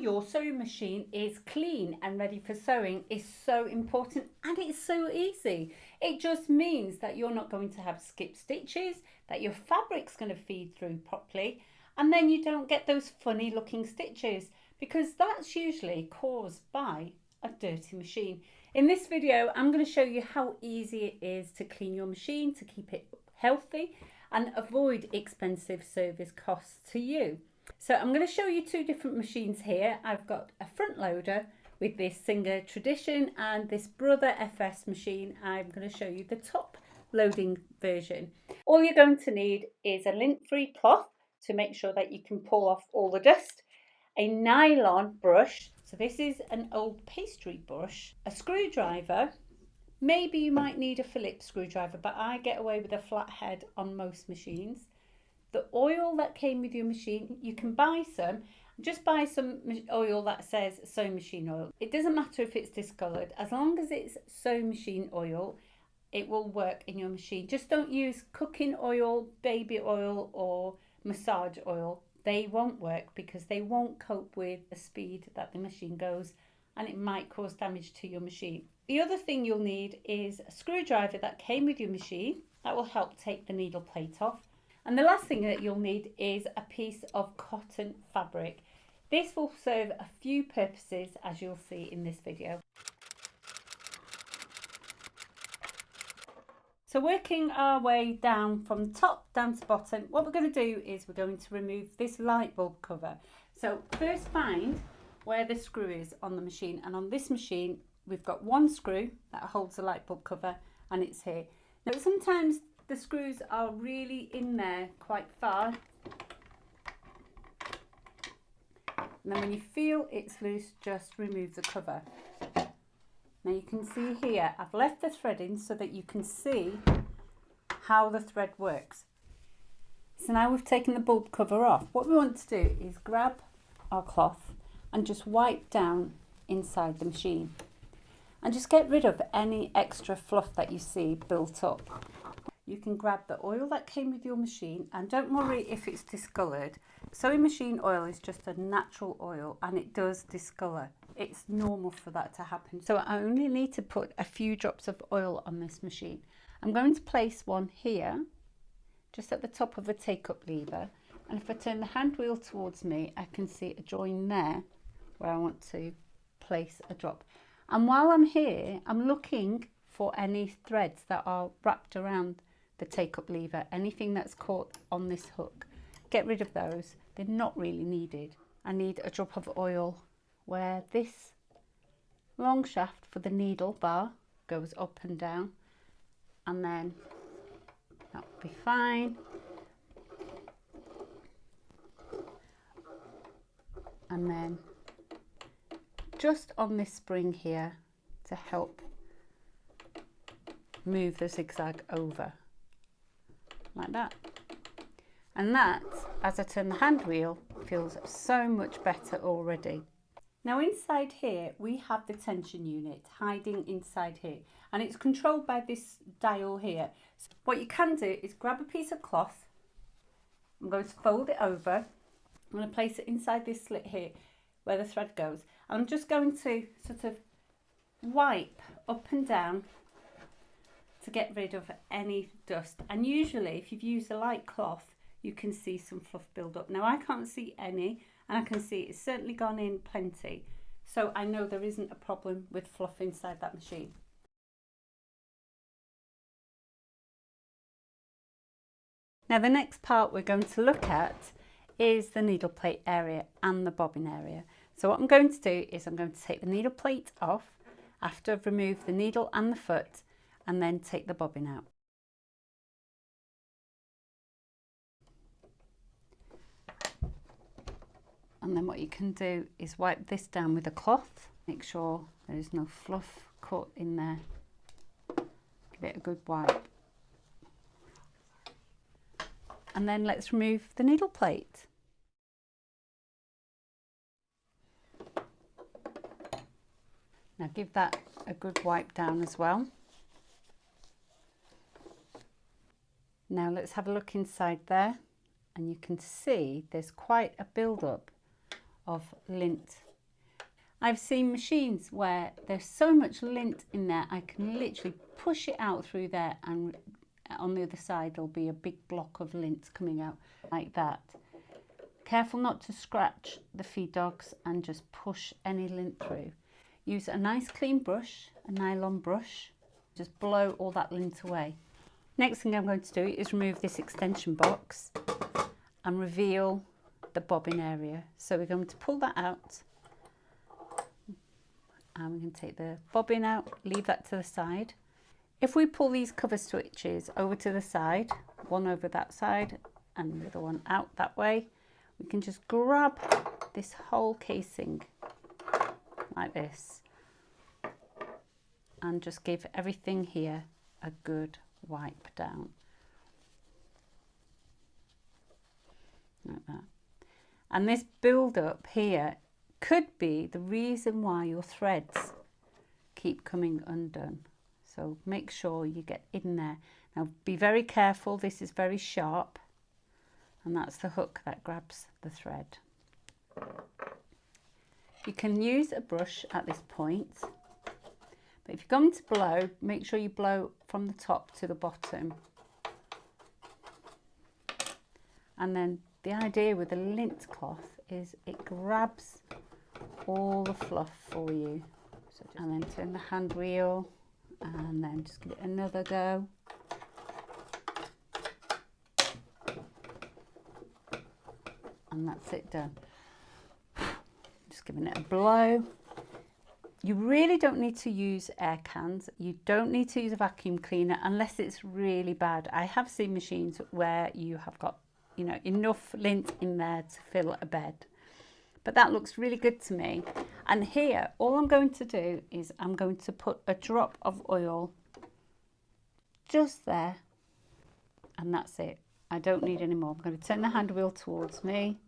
your sewing machine is clean and ready for sewing is so important, and it's so easy. It just means that you're not going to have skip stitches, that your fabric's going to feed through properly, and then you don't get those funny looking stitches, because that's usually caused by a dirty machine. In this video, I'm going to show you how easy it is to clean your machine, to keep it healthy and avoid expensive service costs to you. So I'm going to show you two different machines here. I've got a front loader with this Singer Tradition and this Brother FS machine. I'm going to show you the top loading version. All you're going to need is a lint-free cloth to make sure that you can pull off all the dust, a nylon brush, so this is an old pastry brush, a screwdriver. Maybe you might need a Phillips screwdriver, but I get away with a flat head on most machines. The oil that came with your machine, you can buy some. Just buy some oil that says sewing machine oil. It doesn't matter if it's discoloured, as long as it's sewing machine oil, it will work in your machine. Just don't use cooking oil, baby oil or massage oil. They won't work because they won't cope with the speed that the machine goes, and it might cause damage to your machine. The other thing you'll need is a screwdriver that came with your machine. That will help take the needle plate off. And the last thing that you'll need is a piece of cotton fabric. This will serve a few purposes, as you'll see in this video. So working our way down from the top down to bottom, what we're going to do is we're going to remove this light bulb cover. So first find where the screw is on the machine, and on this machine we've got one screw that holds the light bulb cover, and it's here. Now sometimes the screws are really in there quite far, and then when you feel it's loose, just remove the cover. Now you can see here I've left the thread in so that you can see how the thread works. So now we've taken the bulb cover off. What we want to do is grab our cloth and just wipe down inside the machine and just get rid of any extra fluff that you see built up. You can grab the oil that came with your machine, and don't worry if it's discoloured. Sewing machine oil is just a natural oil and it does discolour. It's normal for that to happen. So I only need to put a few drops of oil on this machine. I'm going to place one here, just at the top of the take-up lever. And if I turn the hand wheel towards me, I can see a join there where I want to place a drop. And while I'm here, I'm looking for any threads that are wrapped around the take-up lever, anything that's caught on this hook. Get rid of those, they're not really needed. I need a drop of oil where this long shaft for the needle bar goes up and down, and then that'll be fine. And then just on this spring here to help move the zigzag over, like that. And that, as I turn the hand wheel, feels so much better already. Now inside here we have the tension unit hiding inside here, and it's controlled by this dial here. So what you can do is grab a piece of cloth. I'm going to fold it over. I'm going to place it inside this slit here where the thread goes. I'm just going to sort of wipe up and down to get rid of any dust. And usually if you've used a light cloth, you can see some fluff build up. Now I can't see any, and I can see it's certainly gone in plenty. So I know there isn't a problem with fluff inside that machine. Now the next part we're going to look at is the needle plate area and the bobbin area. So what I'm going to do is I'm going to take the needle plate off after I've removed the needle and the foot, and then take the bobbin out. And then what you can do is wipe this down with a cloth. Make sure there is no fluff caught in there. Give it a good wipe. And then let's remove the needle plate. Now give that a good wipe down as well. Now let's have a look inside there, and you can see there's quite a build-up of lint I've seen machines where there's so much lint in there, I can literally push it out through there, and on the other side there'll be a big block of lint coming out like that. Careful not to scratch the feed dogs and just push any lint through. Use a nice clean brush, a nylon brush, just blow all that lint away. Next thing I'm going to do is remove this extension box and reveal the bobbin area. So we're going to pull that out, and we're going to take the bobbin out, leave that to the side. If we pull these cover switches over to the side, one over that side and the other one out that way, we can just grab this whole casing like this and just give everything here a good wipe down like that. And this build up here could be the reason why your threads keep coming undone. So make sure you get in there. Now be very careful, this is very sharp, and that's the hook that grabs the thread. You can use a brush at this point, but if you're going to blow, make sure you blow from the top to the bottom. And then the idea with the lint cloth is it grabs all the fluff for you. So and then turn the hand wheel and then just give it another go. And that's it done. Just giving it a blow. You really don't need to use air cans. You don't need to use a vacuum cleaner unless it's really bad. I have seen machines where you have got, you know, enough lint in there to fill a bed. But that looks really good to me. And here, all I'm going to do is I'm going to put a drop of oil just there. And that's it. I don't need any more. I'm going to turn the hand wheel towards me.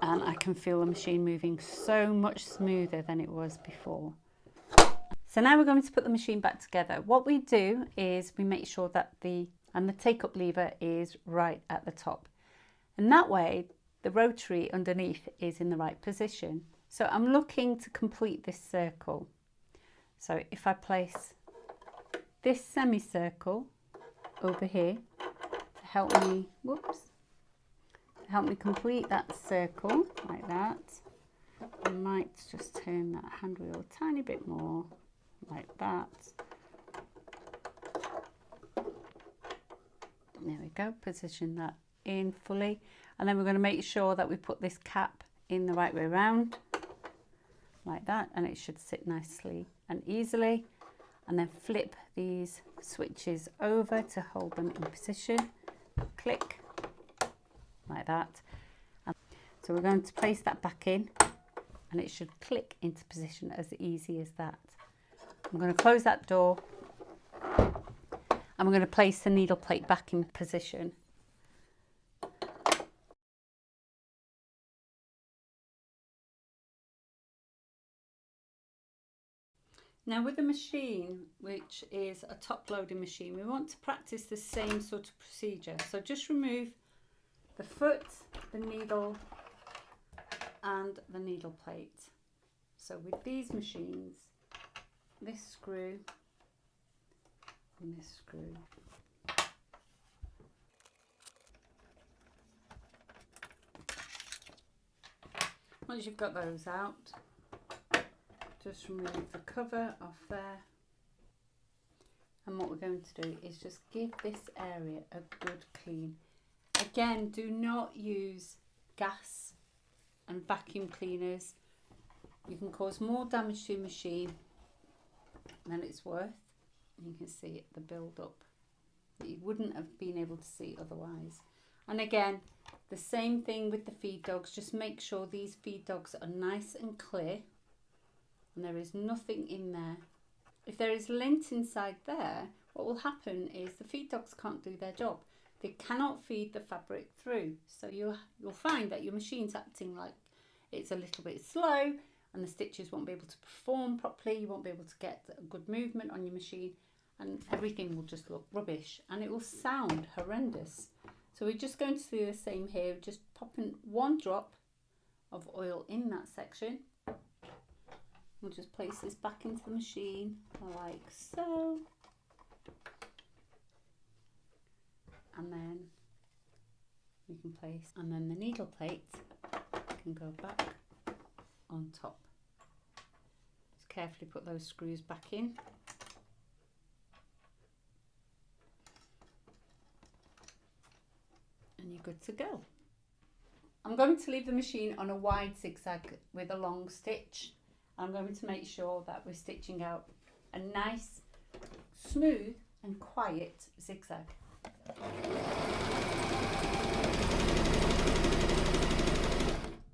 And I can feel the machine moving so much smoother than it was before. So now we're going to put the machine back together. What we do is we make sure that the take-up lever is right at the top. And that way, the rotary underneath is in the right position. So I'm looking to complete this circle. So if I place this semicircle over here to help me, help me complete that circle like that. I might just turn that hand wheel a tiny bit more like that. There we go, position that in fully. And then we're going to make sure that we put this cap in the right way around like that, and it should sit nicely and easily. And then flip these switches over to hold them in position. Click like that. And so we're going to place that back in, and it should click into position as easy as that. I'm going to close that door, and we're going to place the needle plate back in position. Now with the machine, which is a top loading machine, we want to practice the same sort of procedure. So just remove the foot, the needle and the needle plate. So with these machines, this screw and this screw. Once you've got those out, just remove the cover off there, and what we're going to do is just give this area a good clean. Again, do not use gas and vacuum cleaners. You can cause more damage to your machine than it's worth. You can see the build up that you wouldn't have been able to see otherwise. And again, the same thing with the feed dogs. Just make sure these feed dogs are nice and clear and there is nothing in there. If there is lint inside there, what will happen is the feed dogs can't do their job. They cannot feed the fabric through. So you'll find that your machine's acting like it's a little bit slow, and the stitches won't be able to perform properly. You won't be able to get a good movement on your machine, and everything will just look rubbish and it will sound horrendous. So we're just going to do the same here, just popping one drop of oil in that section. We'll just place this back into the machine like so. And then we can place, and then the needle plate can go back on top. Just carefully put those screws back in. And you're good to go. I'm going to leave the machine on a wide zigzag with a long stitch. I'm going to make sure that we're stitching out a nice, smooth and quiet zigzag.